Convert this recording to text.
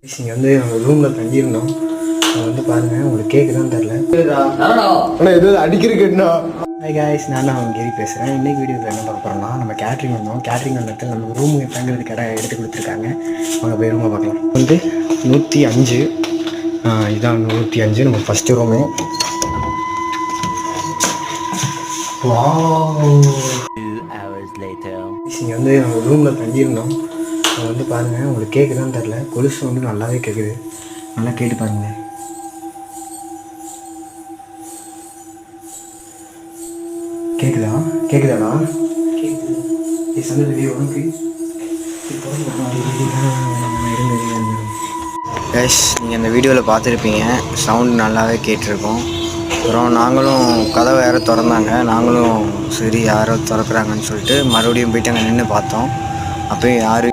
நீங்கள் வந்து ரூமில் தங்கியிருந்தோம். அதை வந்து பாருங்கள், உங்களுக்கு கேட்குதான்னு தெரில. ஆனால் எது அடிக்கிற கேட்டா. ஹாய் காய்ஸ், நான் தான் அவங்க கேரி பேசுகிறேன். இன்றைக்கி வீடியோவில் என்ன பார்க்க போகிறோம்னா, நம்ம கேட்ரிங் வந்தோம். கேட்ரிங் வந்த இடத்துல நமக்கு ரூம் தங்குறதுக்கு இடம் எடுத்து கொடுத்துருக்காங்க. அவங்க போய் ரூமை பார்க்கலாம். வந்து 105 இதான் 105 நம்ம ஃபஸ்ட்டு ரூமு. நீங்கள் வந்து ரூமில் தங்கியிருந்தோம். அதை வந்து பாருங்கள், உங்களுக்கு கேட்குதான்னு தெரில. கொலுசு வந்து நல்லாவே கேட்குது. நல்லா கேட்டு பாருங்கள். கேட்குதாடா? எஸ், நீங்கள் இந்த வீடியோவில் பார்த்துருப்பீங்க. சவுண்ட் நல்லாவே கேட்டிருக்கோம். அப்புறம் நாங்களும் கதவை யாரோ திறந்தாங்க. நாங்களும் சரி யாரோ திறக்கிறாங்கன்னு சொல்லிட்டு மறுபடியும் போயிட்டு அங்கே நின்று பார்த்தோம். அப்போயும் யாரும்